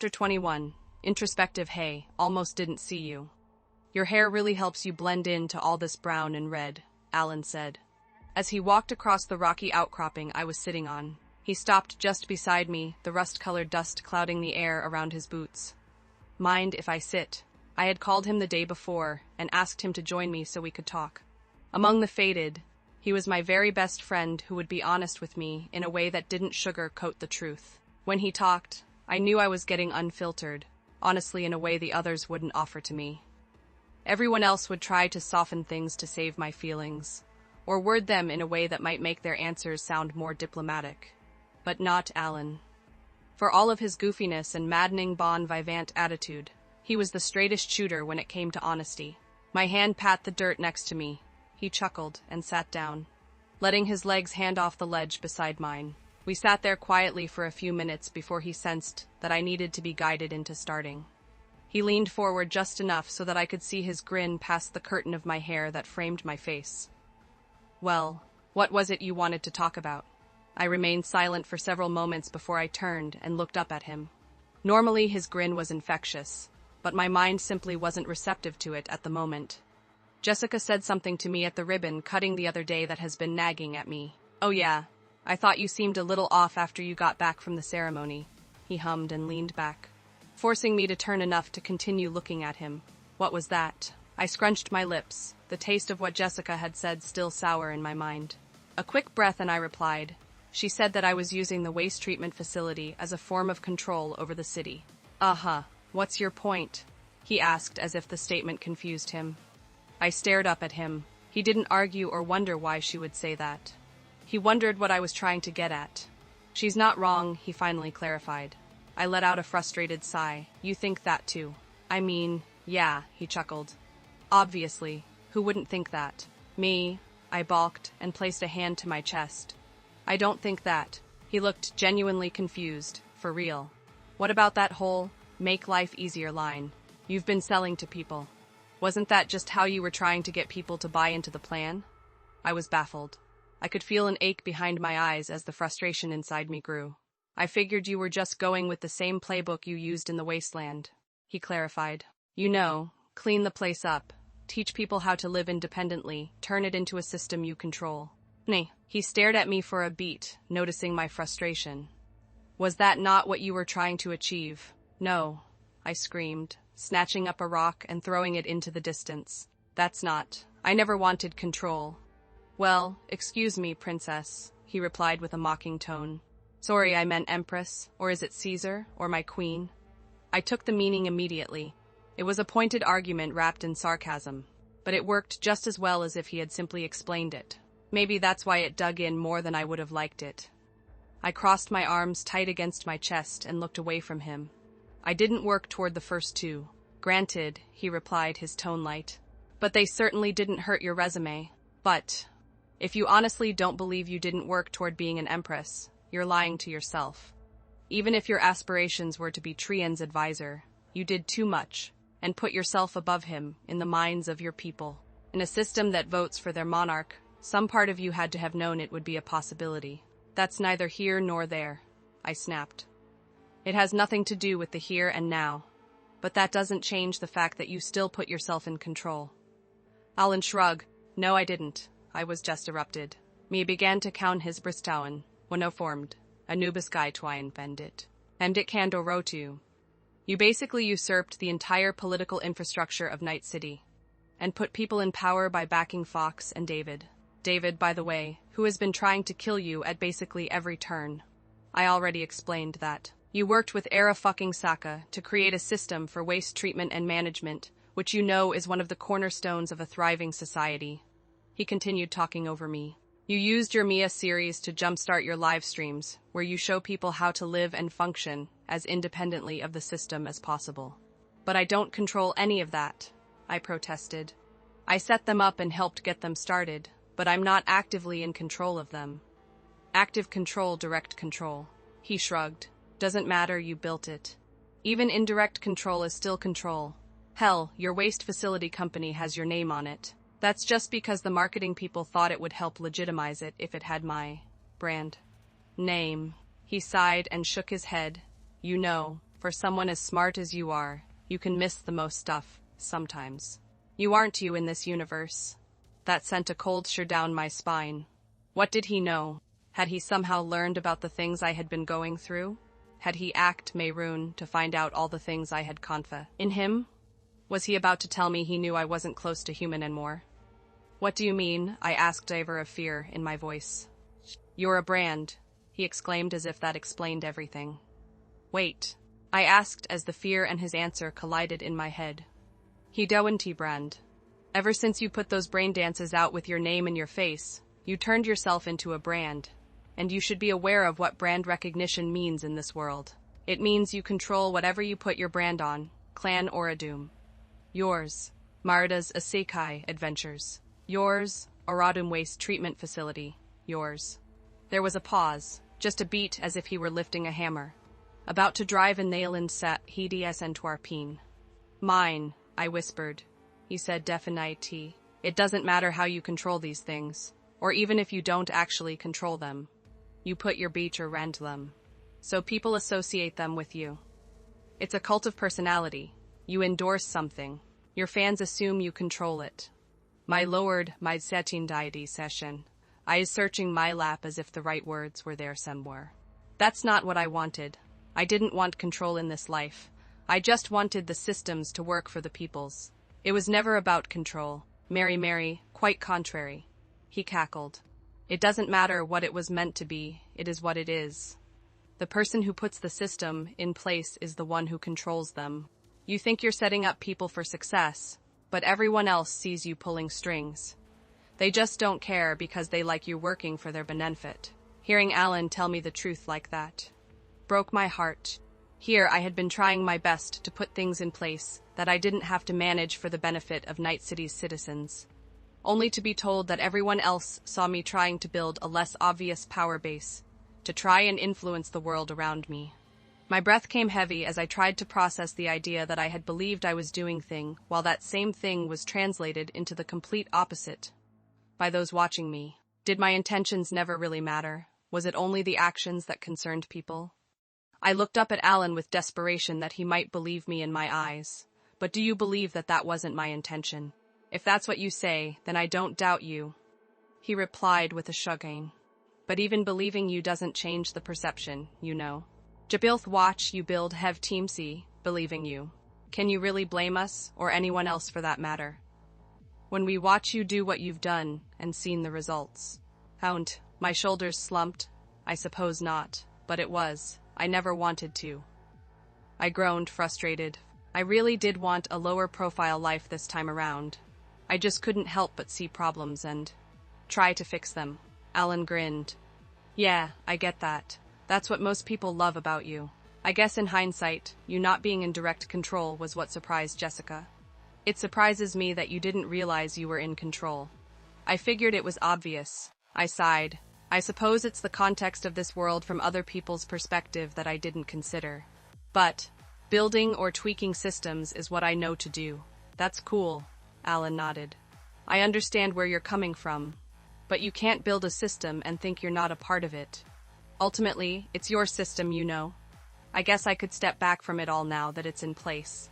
Chapter 21. Introspective. Hey, almost didn't see you. Your hair really helps you blend into all this brown and red, Alan said. As he walked across the rocky outcropping I was sitting on, he stopped just beside me, the rust-colored dust clouding the air around his boots. Mind if I sit? I had called him the day before and asked him to join me so we could talk. Among the faded, he was my very best friend who would be honest with me in a way that didn't sugarcoat the truth. When he talked, I knew I was getting unfiltered, honestly in a way the others wouldn't offer to me. Everyone else would try to soften things to save my feelings, or word them in a way that might make their answers sound more diplomatic. But not Alan. For all of his goofiness and maddening bon vivant attitude, he was the straightest shooter when it came to honesty. My hand pat the dirt next to me. He chuckled and sat down, letting his legs hand off the ledge beside mine. We sat there quietly for a few minutes before he sensed that I needed to be guided into starting. He leaned forward just enough so that I could see his grin past the curtain of my hair that framed my face. Well, what was it you wanted to talk about? I remained silent for several moments before I turned and looked up at him. Normally his grin was infectious, but my mind simply wasn't receptive to it at the moment. Jessica said something to me at the ribbon cutting the other day that has been nagging at me. Oh yeah, I thought you seemed a little off after you got back from the ceremony, he hummed and leaned back, forcing me to turn enough to continue looking at him. What was that? I scrunched my lips, the taste of what Jessica had said still sour in my mind. A quick breath and I replied. She said that I was using the waste treatment facility as a form of control over the city. Uh-huh, what's your point? He asked as if the statement confused him. I stared up at him. He didn't argue or wonder why she would say that. He wondered what I was trying to get at. She's not wrong, he finally clarified. I let out a frustrated sigh. You think that too? I mean, yeah, he chuckled. Obviously, who wouldn't think that? Me, I balked and placed a hand to my chest. I don't think that. He looked genuinely confused, for real. What about that whole, make life easier line you've been selling to people? Wasn't that just how you were trying to get people to buy into the plan? I was baffled. I could feel an ache behind my eyes as the frustration inside me grew. I figured you were just going with the same playbook you used in the wasteland, he clarified. You know, clean the place up, teach people how to live independently, turn it into a system you control. Nay, he stared at me for a beat, noticing my frustration. Was that not what you were trying to achieve? No, I screamed, snatching up a rock and throwing it into the distance. That's not. I never wanted control. Well, excuse me, princess, he replied with a mocking tone. Sorry, I meant empress, or is it Caesar, or my queen? I took the meaning immediately. It was a pointed argument wrapped in sarcasm, but it worked just as well as if he had simply explained it. Maybe that's why it dug in more than I would have liked it. I crossed my arms tight against my chest and looked away from him. I didn't work toward the first two. Granted, he replied, his tone light. But they certainly didn't hurt your resume. But if you honestly don't believe you didn't work toward being an empress, you're lying to yourself. Even if your aspirations were to be Trien's advisor, you did too much and put yourself above him in the minds of your people. In a system that votes for their monarch, some part of you had to have known it would be a possibility. That's neither here nor there, I snapped. It has nothing to do with the here and now, but that doesn't change the fact that you still put yourself in control. Alan shrugged. No, I didn't. I was just erupted. Me began to count his bristowen, when formed, Anubis Guy Twine Bendit, Emdik Kando Rotu. You basically usurped the entire political infrastructure of Night City, and put people in power by backing Fox and David. David, by the way, who has been trying to kill you at basically every turn. I already explained that. You worked with Era fucking Saka to create a system for waste treatment and management, which you know is one of the cornerstones of a thriving society. He continued talking over me. You used your Mia series to jumpstart your live streams, where you show people how to live and function as independently of the system as possible. But I don't control any of that, I protested. I set them up and helped get them started, but I'm not actively in control of them. Active control, direct control. He shrugged. Doesn't matter, you built it. Even indirect control is still control. Hell, your waste facility company has your name on it. That's just because the marketing people thought it would help legitimize it if it had my brand name. He sighed and shook his head. You know, For someone as smart as you are, you can miss the most stuff, sometimes. You aren't you in this universe. That sent a cold shiver down my spine. What did he know? Had he somehow learned about the things I had been going through? Had he act Mayroon to find out all the things I had confa in him? Was he about to tell me he knew I wasn't close to human anymore? What do you mean? I asked, diver of fear in my voice. You're a brand, he exclaimed as if that explained everything. Wait, I asked as the fear and his answer collided in my head. He don't brand. Ever since you put those brain dances out with your name and your face, you turned yourself into a brand. And you should be aware of what brand recognition means in this world. It means you control whatever you put your brand on, clan or a doom. Yours, Merida's Isekai adventures. Yours, Oradum Waste Treatment Facility. Yours. There was a pause, just a beat as if he were lifting a hammer. About to drive a nail in set HDS into our peen. Mine, I whispered. He said definitely. It doesn't matter how you control these things, or even if you don't actually control them. You put your beach around them. So people associate them with you. It's a cult of personality. You endorse something. Your fans assume you control it. My lowered my setting deity session. I is searching my lap as if the right words were there somewhere. That's not what I wanted. I didn't want control in this life. I just wanted the systems to work for the peoples. It was never about control. Mary, quite contrary. He cackled. It doesn't matter what it was meant to be, it is what it is. The person who puts the system in place is the one who controls them. You think you're setting up people for success, but everyone else sees you pulling strings. They just don't care because they like you working for their benefit. Hearing Alan tell me the truth like that broke my heart. Here I had been trying my best to put things in place that I didn't have to manage for the benefit of Night City's citizens. Only to be told that everyone else saw me trying to build a less obvious power base, to try and influence the world around me. My breath came heavy as I tried to process the idea that I had believed I was doing thing, while that same thing was translated into the complete opposite. By those watching me. Did my intentions never really matter? Was it only the actions that concerned people? I looked up at Alan with desperation that he might believe me in my eyes. But do you believe that that wasn't my intention? If that's what you say, then I don't doubt you. He replied with a shrugging. But even believing you doesn't change the perception, you know. Jabilth watch you build have team C, believing you. Can you really blame us, or anyone else for that matter? When we watch you do what you've done, and seen the results. Hound, my shoulders slumped. I suppose not, but it was. I never wanted to. I groaned, frustrated. I really did want a lower profile life this time around. I just couldn't help but see problems and try to fix them. Alan grinned. Yeah, I get that. That's what most people love about you. I guess in hindsight, you not being in direct control was what surprised Jessica. It surprises me that you didn't realize you were in control. I figured it was obvious. I sighed. I suppose it's the context of this world from other people's perspective that I didn't consider. But building or tweaking systems is what I know to do. That's cool. Alan nodded. I understand where you're coming from, but you can't build a system and think you're not a part of it. Ultimately, it's your system, you know. I guess I could step back from it all now that it's in place.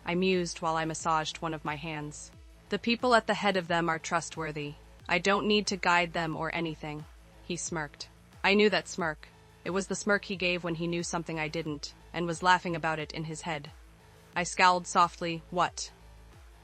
I mused while I massaged one of my hands. The people at the head of them are trustworthy. I don't need to guide them or anything. He smirked. I knew that smirk. It was the smirk he gave when he knew something I didn't, and was laughing about it in his head. I scowled softly. What?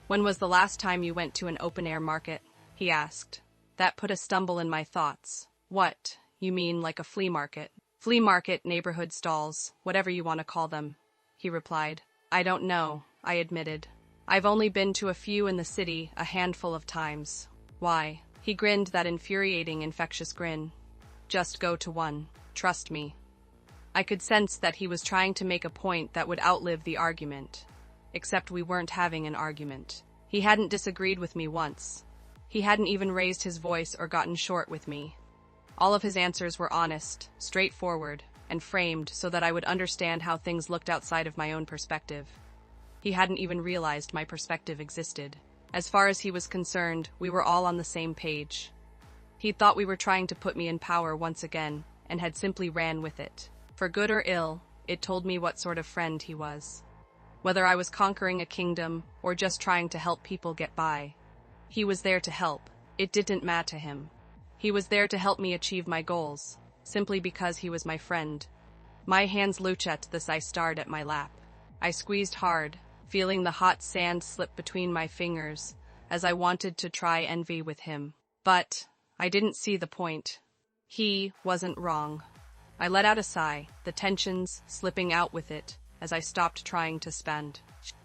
When was the last time you went to an open-air market? He asked. That put a stumble in my thoughts. What? You mean like a flea market? Flea market, neighborhood stalls, whatever you want to call them, he replied. I don't know, I admitted. I've only been to a few in the city a handful of times. Why? He grinned that infuriating, infectious grin. Just go to one. Trust me. I could sense that he was trying to make a point that would outlive the argument. Except we weren't having an argument. He hadn't disagreed with me once. He hadn't even raised his voice or gotten short with me. All of his answers were honest, straightforward, and framed so that I would understand how things looked outside of my own perspective. He hadn't even realized my perspective existed. As far as he was concerned, we were all on the same page. He thought we were trying to put me in power once again, and had simply ran with it. For good or ill, It told me what sort of friend he was. Whether I was conquering a kingdom or just trying to help people get by. He was there to help. It didn't matter to him. He was there to help me achieve my goals, simply because he was my friend. My hands loosened at this. I stared at my lap. I squeezed hard, feeling the hot sand slip between my fingers, as I wanted to try envy with him. But I didn't see the point. He wasn't wrong. I let out a sigh, the tensions slipping out with it, as I stopped trying to spend.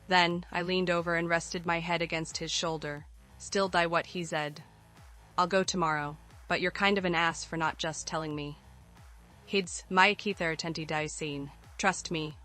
Then I leaned over and rested my head against his shoulder, stilled by what he said. I'll go tomorrow, but you're kind of an ass for not just telling me. Hids my Keither tenti scene. Trust me,